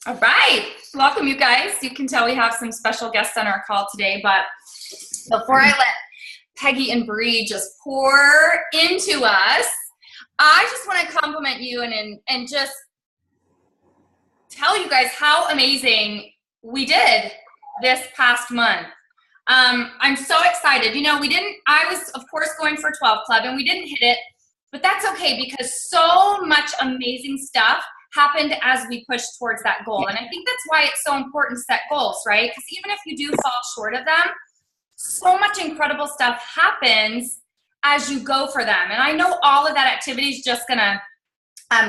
All right, welcome you guys. You can tell we have some special guests on our call today, but before I let Peggy and Bree just pour into us, I just want to compliment you and just tell you guys how amazing we did this past month. I'm so excited. I was of course going for 12 Club and we didn't hit it, but that's okay because so much amazing stuff happened as we pushed towards that goal. And I think that's why it's so important to set goals, right? Because even if you do fall short of them, so much incredible stuff happens as you go for them. And I know all of that activity is just gonna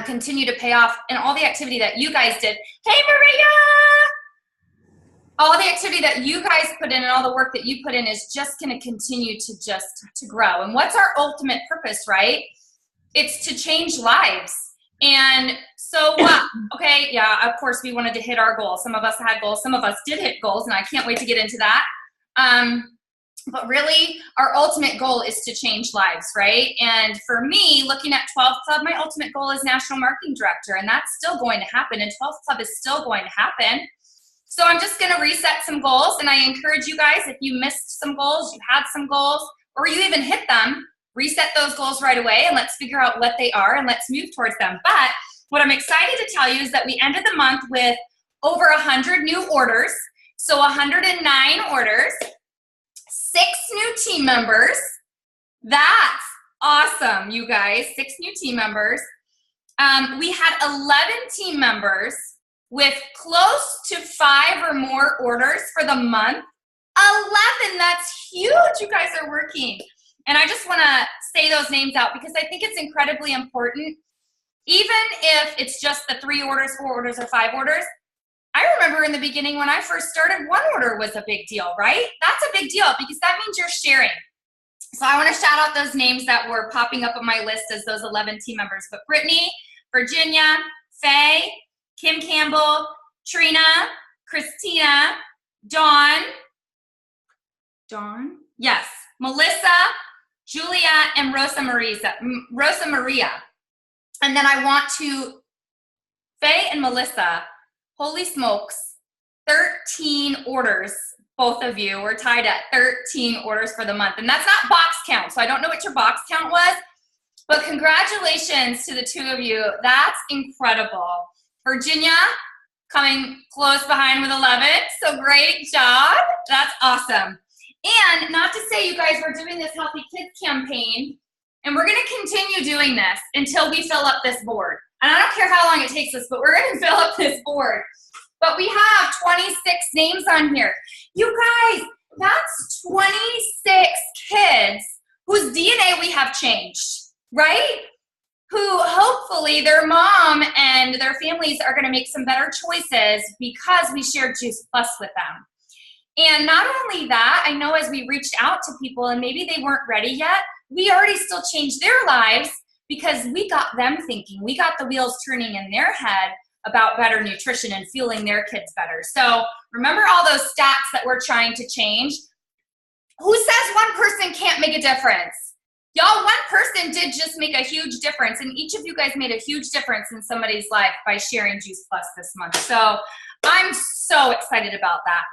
continue to pay off, and all the activity that you guys did. Hey, Maria! All the activity that you guys put in and all the work that you put in is just gonna continue to grow. And what's our ultimate purpose, right? It's to change lives. And so what? Okay, yeah, of course we wanted to hit our goals. Some of us had goals, some of us did hit goals, and I can't wait to get into that. But really, our ultimate goal is to change lives, right? And for me, looking at 12 Club, my ultimate goal is National Marketing Director, and that's still going to happen, and 12 Club is still going to happen. So I'm just gonna reset some goals, and I encourage you guys, if you missed some goals, you had some goals, or you even hit them, reset those goals right away, and let's figure out what they are, and let's move towards them. But what I'm excited to tell you is that we ended the month with over 100 new orders, so 109 orders, 6 new team members. That's awesome, you guys. 6 new team members. We had 11 team members with close to 5 or more orders for the month. 11, that's huge. You guys are working. And I just want to say those names out because I think it's incredibly important. Even if it's just the 3 orders, 4 orders, or 5 orders, I remember in the beginning when I first started, 1 order was a big deal, right? That's a big deal because that means you're sharing. So I want to shout out those names that were popping up on my list as those 11 team members. But Brittany, Virginia, Faye, Kim Campbell, Trina, Christina, Dawn, yes, Melissa, Julia, and Rosa Maria. And then I want to, Faye and Melissa, holy smokes, 13 orders, both of you were tied at 13 orders for the month. And that's not box count, so I don't know what your box count was, but congratulations to the 2 of you. That's incredible. Virginia, coming close behind with 11, so great job. That's awesome. And not to say, you guys, we're doing this Healthy Kids campaign, and we're gonna continue doing this until we fill up this board. And I don't care how long it takes us, but we're gonna fill up this board. But we have 26 names on here. You guys, that's 26 kids whose DNA we have changed, right? Who hopefully their mom and their families are gonna make some better choices because we shared Juice Plus with them. And not only that, I know as we reached out to people and maybe they weren't ready yet, we already still changed their lives because we got them thinking. We got the wheels turning in their head about better nutrition and fueling their kids better. So remember all those stats that we're trying to change? Who says one person can't make a difference? Y'all, one person did just make a huge difference, and each of you guys made a huge difference in somebody's life by sharing Juice Plus this month. So I'm so excited about that.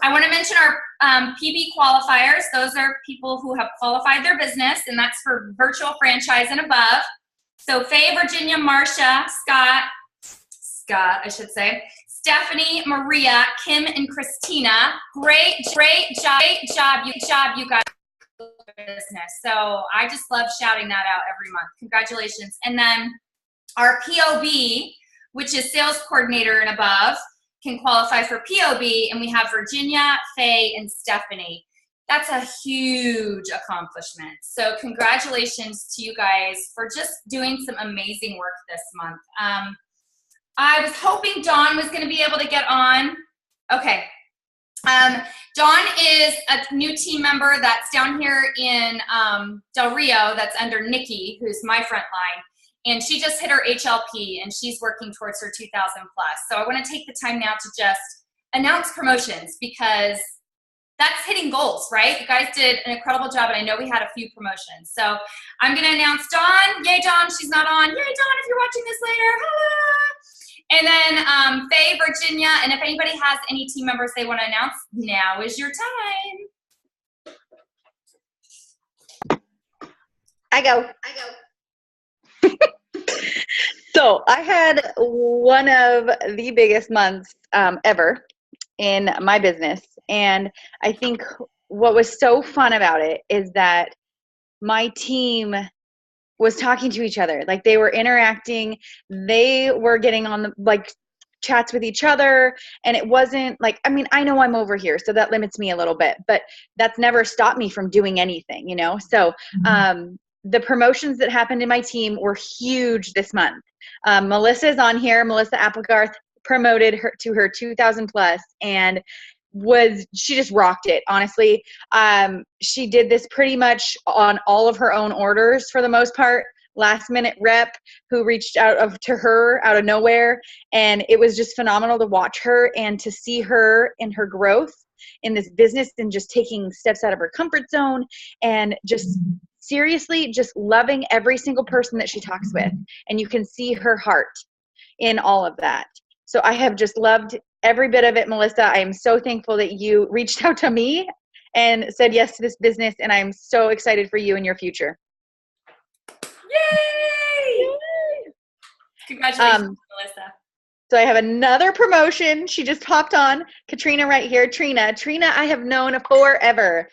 I want to mention our PB qualifiers. Those are people who have qualified their business, and that's for virtual franchise and above. So Faye, Virginia, Marcia, Scott, I should say, Stephanie, Maria, Kim, and Christina. Great job, you guys. Business. So I just love shouting that out every month. Congratulations. And then our POB, which is sales coordinator and above, can qualify for POB, and we have Virginia, Faye, and Stephanie. That's a huge accomplishment. So congratulations to you guys for just doing some amazing work this month. I was hoping Dawn was going to be able to get on. Okay. Dawn is a new team member that's down here in Del Rio, that's under Nikki, who's my front line. And she just hit her HLP, and she's working towards her 2,000 plus. So I want to take the time now to just announce promotions because that's hitting goals, right? You guys did an incredible job, and I know we had a few promotions. So I'm going to announce Dawn. Yay, Dawn, she's not on. Yay, Dawn, if you're watching this later. Hello. And then Faye, Virginia, and if anybody has any team members they want to announce, now is your time. I go. So I had one of the biggest months ever in my business. And I think what was so fun about it is that my team was talking to each other. Like, they were interacting. They were getting on the, like, chats with each other. And it wasn't like, I mean, I know I'm over here, so that limits me a little bit, but that's never stopped me from doing anything, you know? So, the promotions that happened in my team were huge this month. Melissa is on here. Melissa Applegarth promoted her to her 2000 plus, and she just rocked it, honestly. She did this pretty much on all of her own orders for the most part. Last minute rep who reached out to her out of nowhere, and it was just phenomenal to watch her and to see her in her growth in this business and just taking steps out of her comfort zone and just seriously just loving every single person that she talks with. And you can see her heart in all of that. So I have just loved every bit of it, Melissa. I am so thankful that you reached out to me and said yes to this business, and I'm so excited for you and your future. Yay! Congratulations, Melissa. So I have another promotion. She just hopped on. Katrina right here. Trina, I have known forever.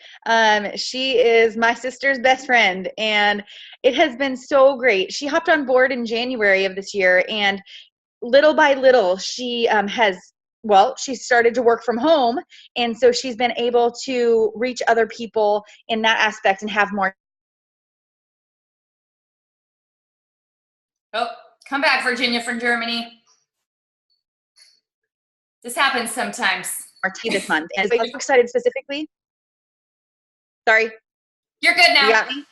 She is my sister's best friend, and it has been so great. She hopped on board in January of this year, and little by little, she she started to work from home, and so she's been able to reach other people in that aspect and have more. Oh, come back, Virginia from Germany. This happens sometimes. More tea this month. And I'm excited specifically. Sorry. You're good now. You got me?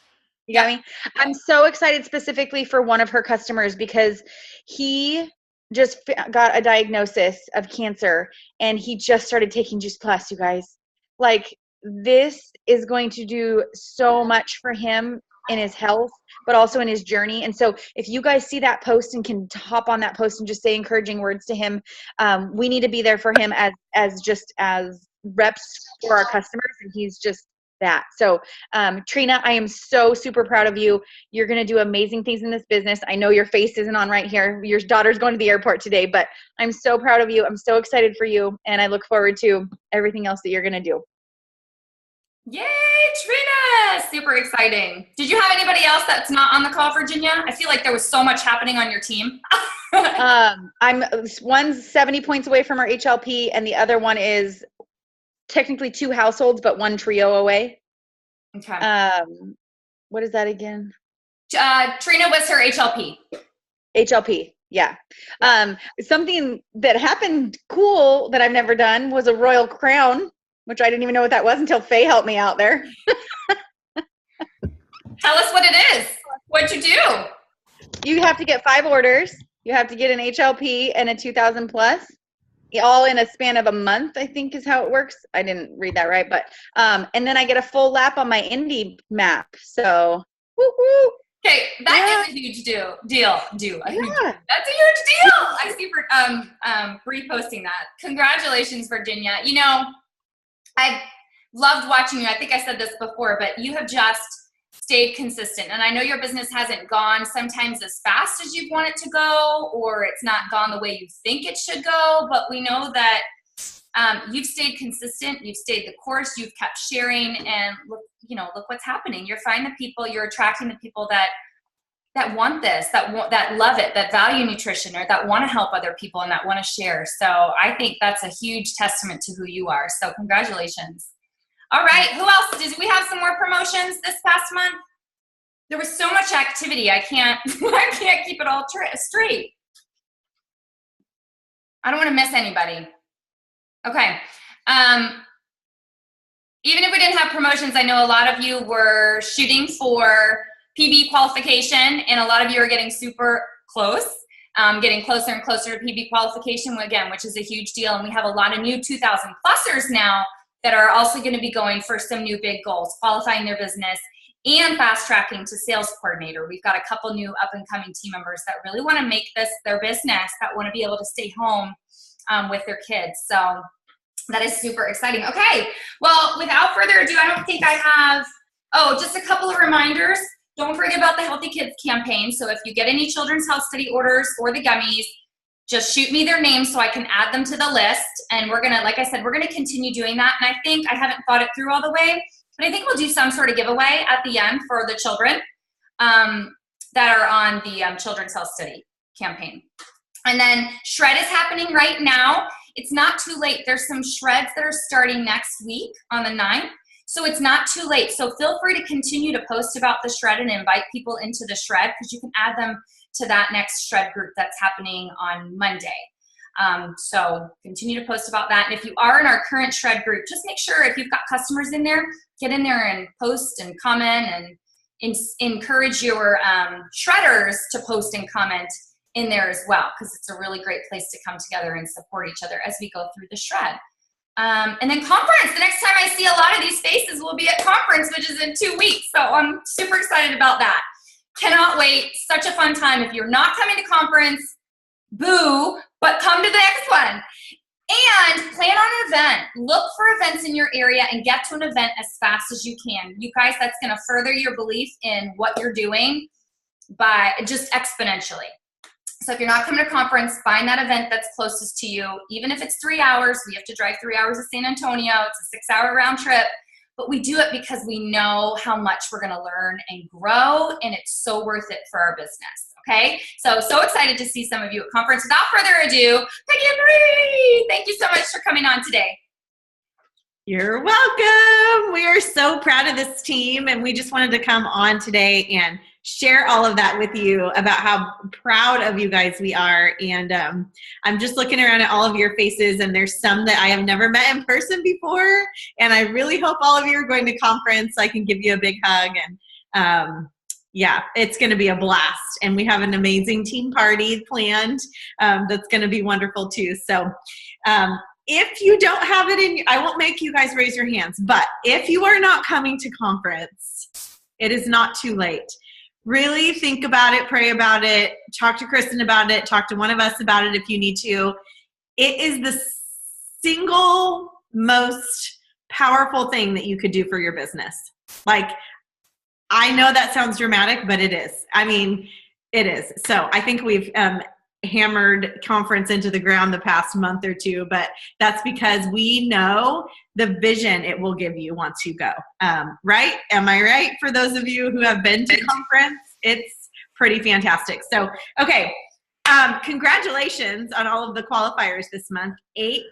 You got me? I'm so excited specifically for one of her customers because he just got a diagnosis of cancer, and he just started taking Juice Plus, you guys. Like, this is going to do so much for him in his health, but also in his journey. And so if you guys see that post and can hop on that post and just say encouraging words to him, we need to be there for him as reps for our customers. And he's just that. So Trina, I am so super proud of you. You're going to do amazing things in this business. I know your face isn't on right here. Your daughter's going to the airport today, but I'm so proud of you. I'm so excited for you. And I look forward to everything else that you're going to do. Yay, Trina! Super exciting. Did you have anybody else that's not on the call, Virginia? I feel like there was so much happening on your team. One's 70 points away from our HLP, and the other one is technically 2 households, but 1 trio away. Okay. What is that again? Trina was her HLP. HLP, yeah. Something that happened cool that I've never done was a royal crown, which I didn't even know what that was until Faye helped me out there. Tell us what it is. What'd you do? You have to get 5 orders. You have to get an HLP and a 2000 plus, all in a span of a month, I think is how it works. I didn't read that right, but and then I get a full lap on my Indy map. So, woo-hoo. Okay, that is a huge deal. That's a huge deal. I see reposting that. Congratulations, Virginia. You know, I've loved watching you. I think I said this before, but you have just stayed consistent. And I know your business hasn't gone sometimes as fast as you'd want it to go, or it's not gone the way you think it should go. But we know that you've stayed consistent. You've stayed the course. You've kept sharing, and look what's happening. You're finding the people. You're attracting the people that want this, that love it, that value nutrition, or that want to help other people and that want to share. So I think that's a huge testament to who you are. So congratulations. All right, who else? Did we have some more promotions this past month? There was so much activity. I can't keep it all straight. I don't want to miss anybody. Okay. Even if we didn't have promotions, I know a lot of you were shooting for PB qualification, and a lot of you are getting super close, getting closer and closer to PB qualification, again, which is a huge deal. And we have a lot of new 2000 plusers now that are also going to be going for some new big goals, qualifying their business and fast tracking to sales coordinator. We've got a couple new up and coming team members that really want to make this their business, that want to be able to stay home with their kids. So that is super exciting. Okay, well, without further ado, I don't think I have, just a couple of reminders. Don't forget about the Healthy Kids campaign. So if you get any Children's Health Study orders for the gummies, just shoot me their names so I can add them to the list. And we're gonna, like I said, we're gonna continue doing that. And I think, I haven't thought it through all the way, but I think we'll do some sort of giveaway at the end for the children that are on the Children's Health Study campaign. And then Shred is happening right now. It's not too late. There's some shreds that are starting next week on the 9th. So it's not too late. So feel free to continue to post about the shred and invite people into the shred, because you can add them to that next shred group that's happening on Monday. So continue to post about that. And if you are in our current shred group, just make sure if you've got customers in there, get in there and post and comment, and encourage your shredders to post and comment in there as well, because it's a really great place to come together and support each other as we go through the shred. And then conference, the next time I see a lot of these faces will be at conference, which is in 2 weeks. So I'm super excited about that. Cannot wait. Such a fun time. If you're not coming to conference, boo, but come to the next one. And plan on an event. Look for events in your area and get to an event as fast as you can. You guys, that's going to further your belief in what you're doing by just exponentially. So if you're not coming to conference, find that event that's closest to you. Even if it's 3 hours, we have to drive 3 hours to San Antonio. It's a 6-hour round trip. But we do it because we know how much we're going to learn and grow, and it's so worth it for our business. Okay? So excited to see some of you at conference. Without further ado, Peggy and Marie, thank you so much for coming on today. You're welcome. We are so proud of this team, and we just wanted to come on today and share all of that with you about how proud of you guys we are. And I'm just looking around at all of your faces, and there's some that I have never met in person before. And I really hope all of you are going to conference so I can give you a big hug. And yeah, it's going to be a blast. And we have an amazing team party planned that's going to be wonderful too. So if you don't have it in, I won't make you guys raise your hands, but if you are not coming to conference, it is not too late. Really think about it, pray about it, talk to Kristen about it, talk to one of us about it if you need to. It is the single most powerful thing that you could do for your business. Like, I know that sounds dramatic, but it is. I mean, it is. So I think we've hammered conference into the ground the past month or two, but that's because we know the vision it will give you once you go. Right? Am I right? For those of you who have been to conference, it's pretty fantastic. So, okay. Congratulations on all of the qualifiers this month. 8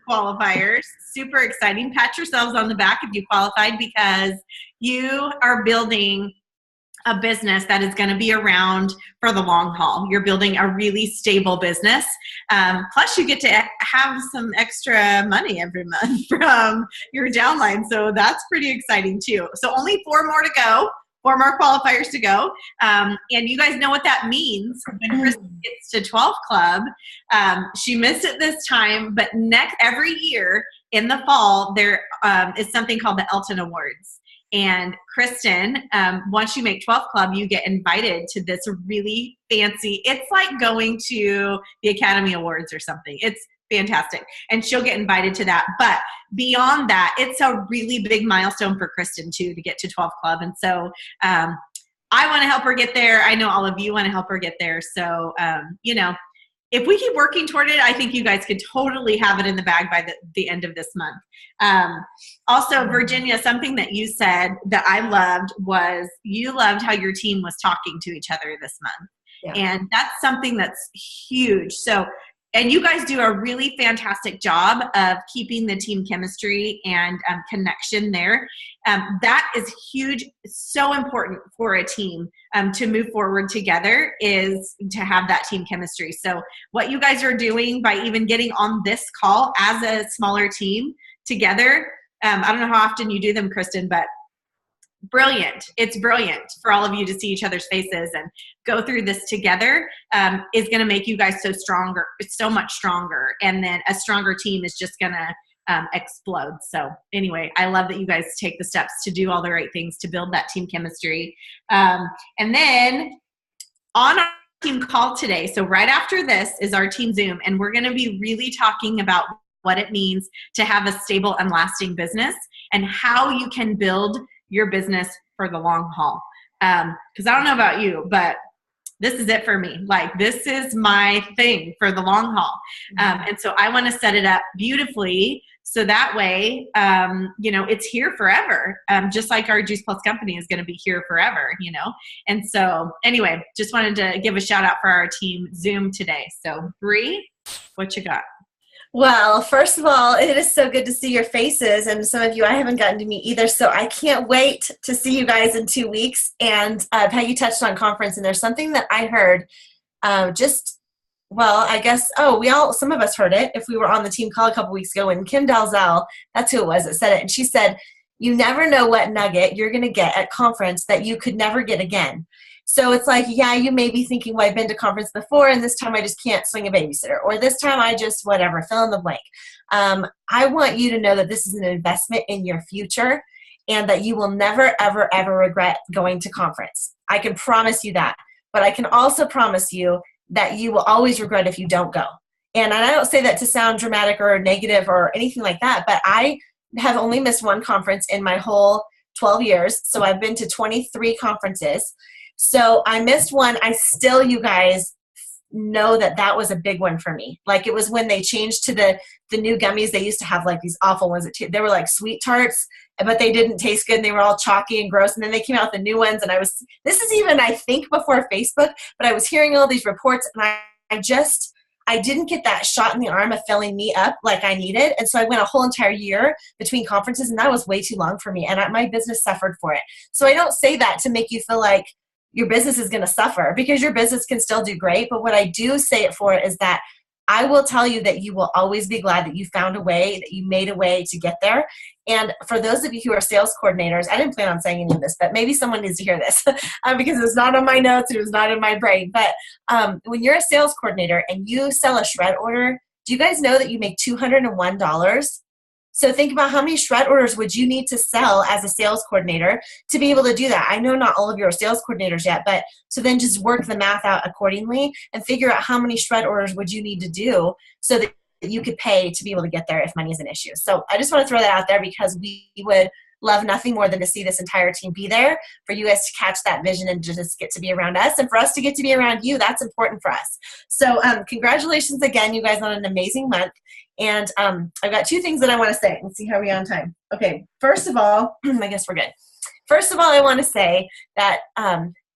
qualifiers. Super exciting. Pat yourselves on the back if you qualified, because you are building a business that is going to be around for the long haul. You're building a really stable business. Plus you get to have some extra money every month from your downline. So that's pretty exciting too. So only 4 more to go, 4 more qualifiers to go. And you guys know what that means when Kristen gets to 12 Club. She missed it this time, but every year in the fall, there is something called the Elton Awards. And Kristen, once you make 12 Club, you get invited to this really fancy, it's like going to the Academy Awards or something. It's fantastic. And she'll get invited to that. But beyond that, it's a really big milestone for Kristen too, to get to 12 Club. And so I want to help her get there. I know all of you want to help her get there. So, if we keep working toward it, I think you guys could totally have it in the bag by the end of this month. Also, Virginia, something that you said that I loved was you loved how your team was talking to each other this month. Yeah. And that's something that's huge. So, and you guys do a really fantastic job of keeping the team chemistry and connection there. That is huge, so important for a team to move forward together, is to have that team chemistry. So what you guys are doing by even getting on this call as a smaller team together, I don't know how often you do them, Kristen, but brilliant. It's brilliant for all of you to see each other's faces and go through this together, is going to make you guys so much stronger. And then a stronger team is just going to explodes. So anyway, I love that you guys take the steps to do all the right things to build that team chemistry. And then on our team call today, so right after this is our team Zoom, and we're going to be really talking about what it means to have a stable and lasting business and how you can build your business for the long haul. Because I don't know about you, but this is it for me. Like, this is my thing for the long haul. And so I want to set it up beautifully so that way, it's here forever. Just like our Juice Plus company is going to be here forever, And so anyway, just wanted to give a shout out for our team Zoom today. So Bree, what you got? Well, first of all, it is so good to see your faces, and some of you I haven't gotten to meet either, so I can't wait to see you guys in 2 weeks. And Peggy touched on conference, and there's something that I heard I guess, some of us heard it if we were on the team call a couple weeks ago, and Kim Dalzell, that's who it was that said it, and she said, you never know what nugget you're going to get at conference that you could never get again. So it's like, yeah, you may be thinking, well, I've been to conference before, and this time I just can't swing a babysitter, or this time I just whatever, fill in the blank. I want you to know that this is an investment in your future and that you will never, ever, ever regret going to conference. I can promise you that. But I can also promise you that you will always regret if you don't go. And I don't say that to sound dramatic or negative or anything like that, but I have only missed one conference in my whole 12 years. So I've been to 23 conferences. So I missed one. I still, you guys know that was a big one for me. Like, it was when they changed to the new gummies. They used to have like these awful ones. They were like sweet tarts, but they didn't taste good. And they were all chalky and gross. And then they came out with the new ones. And this is even, I think, before Facebook, but I was hearing all these reports, and I didn't get that shot in the arm of filling me up like I needed. And so I went a whole entire year between conferences, and that was way too long for me. And my business suffered for it. So I don't say that to make you feel like your business is going to suffer, because your business can still do great. But what I do say it for is that I will tell you that you will always be glad that you found a way, that you made a way to get there. And for those of you who are sales coordinators, I didn't plan on saying any of this, but maybe someone needs to hear this because it's not on my notes. It was not in my brain. But when you're a sales coordinator and you sell a shred order, do you guys know that you make $201? So think about how many shred orders would you need to sell as a sales coordinator to be able to do that. I know not all of you are sales coordinators yet, but so then just work the math out accordingly and figure out how many shred orders would you need to do so that you could pay to be able to get there if money is an issue. So I just want to throw that out there because we would love nothing more than to see this entire team be there, for you guys to catch that vision and just get to be around us, and for us to get to be around you. That's important for us. So congratulations again, you guys, on an amazing month. And I've got 2 things that I want to say. Let's see how we are on time. Okay, first of all, I guess we're good. First of all, I want to say that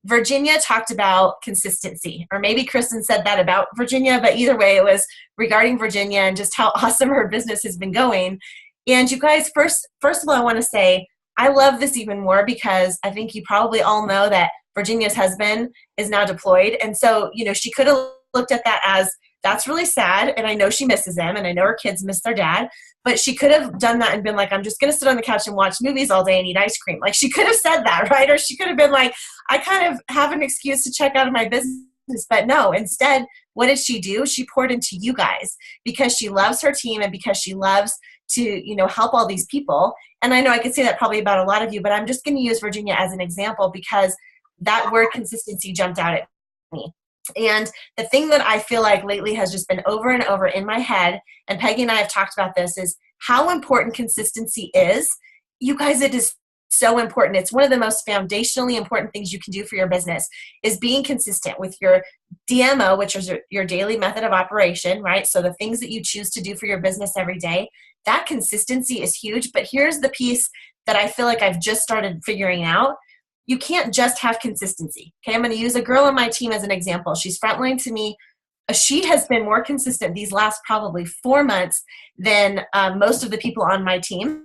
Virginia talked about consistency, or maybe Kristen said that about Virginia, but either way, it was regarding Virginia and just how awesome her business has been going. And you guys, first of all, I want to say I love this even more because I think you probably all know that Virginia's husband is now deployed. And so, she could have looked at that as, that's really sad, and I know she misses him, and I know her kids miss their dad, but she could have done that and been like, I'm just going to sit on the couch and watch movies all day and eat ice cream. Like, she could have said that, right? Or she could have been like, I kind of have an excuse to check out of my business. But no, instead, what did she do? She poured into you guys because she loves her team and because she loves to, help all these people. And I know I could say that probably about a lot of you, but I'm just going to use Virginia as an example because that word consistency jumped out at me. And the thing that I feel like lately has just been over and over in my head, and Peggy and I have talked about this, is how important consistency is. You guys, it is so important. It's one of the most foundationally important things you can do for your business, is being consistent with your DMO, which is your daily method of operation, right? So the things that you choose to do for your business every day, that consistency is huge. But here's the piece that I feel like I've just started figuring out. You can't just have consistency. Okay, I'm going to use a girl on my team as an example. She's frontline to me. She has been more consistent these last probably 4 months than most of the people on my team.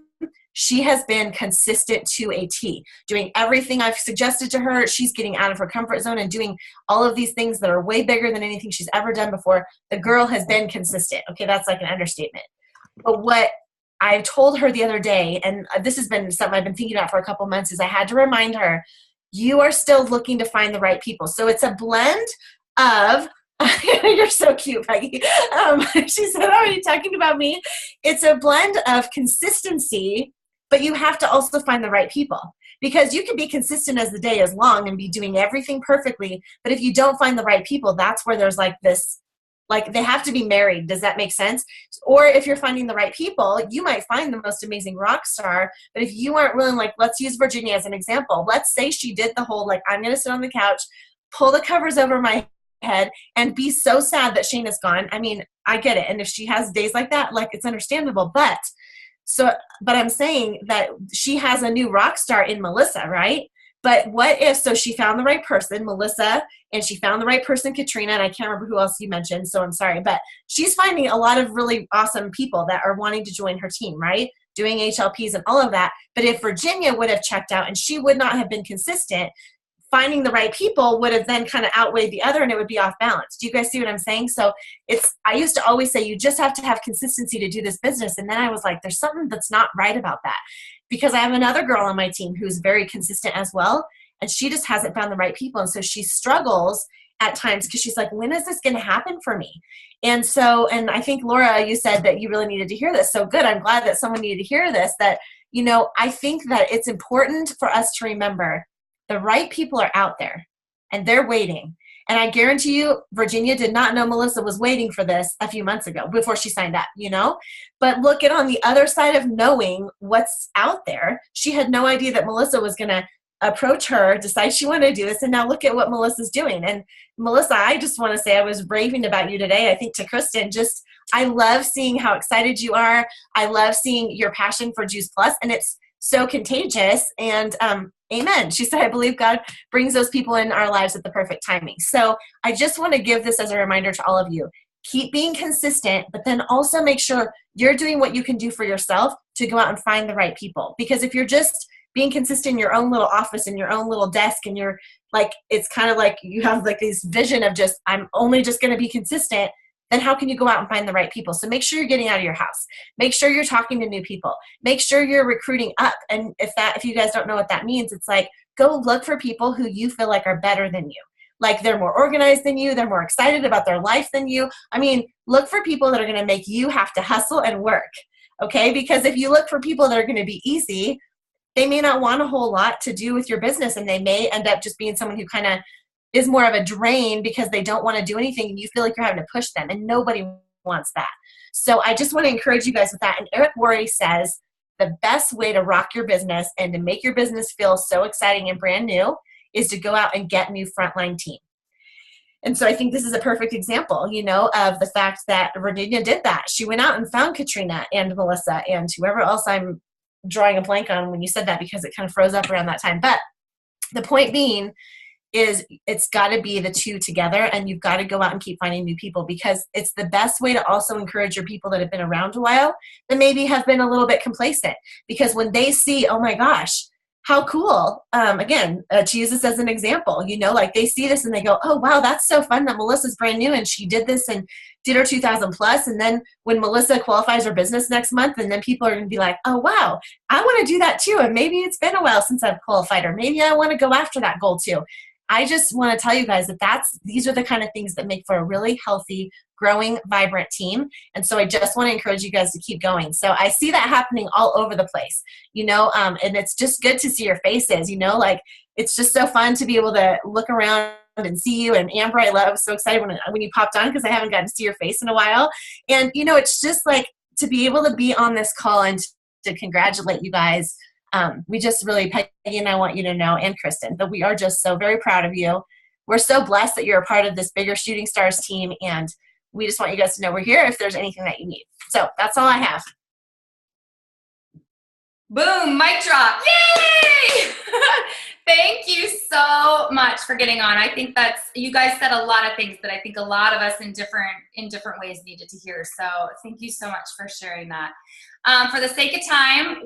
She has been consistent to a T, doing everything I've suggested to her. She's getting out of her comfort zone and doing all of these things that are way bigger than anything she's ever done before. The girl has been consistent. Okay, that's like an understatement. But what I told her the other day, and this has been something I've been thinking about for a couple months, is I had to remind her, you are still looking to find the right people. So it's a blend of, you're so cute, Peggy. She said, oh, are you talking about me? it's a blend of consistency, but you have to also find the right people. Because you can be consistent as the day is long and be doing everything perfectly, but if you don't find the right people, that's where there's like this, like they have to be married. Does that make sense? Or if you're finding the right people, you might find the most amazing rock star, but if you aren't willing, like let's use Virginia as an example. Let's say she did the whole, like, I'm going to sit on the couch, pull the covers over my head and be so sad that Shane is gone. I mean, I get it. And if she has days like that, like it's understandable, but I'm saying that she has a new rock star in Melissa, right? But what if, so she found the right person, Melissa, and she found the right person, Katrina, and I can't remember who else you mentioned, so I'm sorry, but she's finding a lot of really awesome people that are wanting to join her team, right? Doing HLPs and all of that. But if Virginia would have checked out and she would not have been consistent, finding the right people would have then kind of outweighed the other and it would be off balance. Do you guys see what I'm saying? So I used to always say, you just have to have consistency to do this business. And then I was like, there's something that's not right about that, because I have another girl on my team who's very consistent as well. And she just hasn't found the right people. And so she struggles at times because she's like, when is this going to happen for me? And so, and I think Laura, you said that you really needed to hear this. So good. I'm glad that someone needed to hear this, that, you know, I think that it's important for us to remember the right people are out there and they're waiting. And I guarantee you, Virginia did not know Melissa was waiting for this a few months ago before she signed up, you know? But look at on the other side of knowing what's out there. She had no idea that Melissa was going to approach her, decide she wanted to do this. And now look at what Melissa's doing. And Melissa, I just want to say I was raving about you today. I think to Kristen, just, I love seeing how excited you are. I love seeing your passion for Juice Plus, and it's so contagious. And amen. She said, I believe God brings those people in our lives at the perfect timing. So I just want to give this as a reminder to all of you. Keep being consistent, but then also make sure you're doing what you can do for yourself to go out and find the right people. Because if you're just being consistent in your own little office, in your own little desk, and you're like, it's kind of like you have like this vision of just, I'm only just going to be consistent, then how can you go out and find the right people? So make sure you're getting out of your house. Make sure you're talking to new people. Make sure you're recruiting up. And if you guys don't know what that means, it's like, go look for people who you feel like are better than you. Like they're more organized than you. They're more excited about their life than you. I mean, look for people that are going to make you have to hustle and work. Okay? Because if you look for people that are going to be easy, they may not want a whole lot to do with your business, and they may end up just being someone who kind of is more of a drain because they don't want to do anything and you feel like you're having to push them, and nobody wants that. So I just want to encourage you guys with that. And Eric Worre says the best way to rock your business and to make your business feel so exciting and brand new is to go out and get a new frontline team. And so I think this is a perfect example, you know, of the fact that Virginia did that. She went out and found Katrina and Melissa and whoever else I'm drawing a blank on when you said that, because it kind of froze up around that time. But the point being is it's got to be the two together, and you've got to go out and keep finding new people, because it's the best way to also encourage your people that have been around a while that maybe have been a little bit complacent, because when they see, oh my gosh, how cool, again, to use this as an example, you know, like they see this and they go, oh wow, that's so fun that Melissa's brand new and she did this and did her 2,000 plus. And then when Melissa qualifies her business next month, and then people are going to be like, oh wow, I want to do that too. And maybe it's been a while since I've qualified, or maybe I want to go after that goal too. I just want to tell you guys that these are the kind of things that make for a really healthy, growing, vibrant team. And so I just want to encourage you guys to keep going. So I see that happening all over the place, you know, and it's just good to see your faces, you know, like it's just so fun to be able to look around and see you. And Amber, I was so excited when you popped on, because I haven't gotten to see your face in a while. And, you know, it's just like to be able to be on this call and to congratulate you guys. We just really, Peggy and I want you to know, and Kristen, that we are just so very proud of you. We're so blessed that you're a part of this Bigger Shooting Stars team, and we just want you guys to know we're here if there's anything that you need. So that's all I have. Boom, mic drop. Yay! Thank you so much for getting on. I think you guys said a lot of things that I think a lot of us in different ways needed to hear. So thank you so much for sharing that. For the sake of time,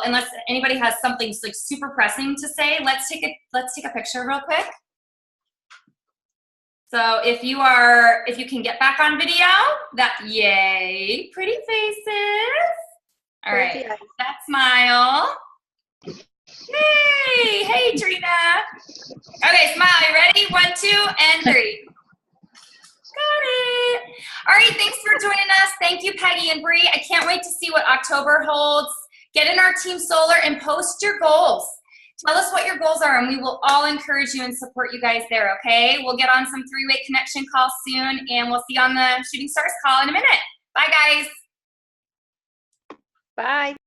unless anybody has something like super pressing to say, let's take a picture real quick. So if you can get back on video, yay, pretty faces. All right, that smile. Hey, Trina. Okay, smile. You ready? 1, 2, and 3. Got it. All right, thanks for joining us. Thank you, Peggy and Bree. I can't wait to see what October holds. Get in our Team Solar and post your goals. Tell us what your goals are, and we will all encourage you and support you guys there, okay? We'll get on some three-way connection calls soon, and we'll see you on the Shooting Stars call in a minute. Bye, guys. Bye.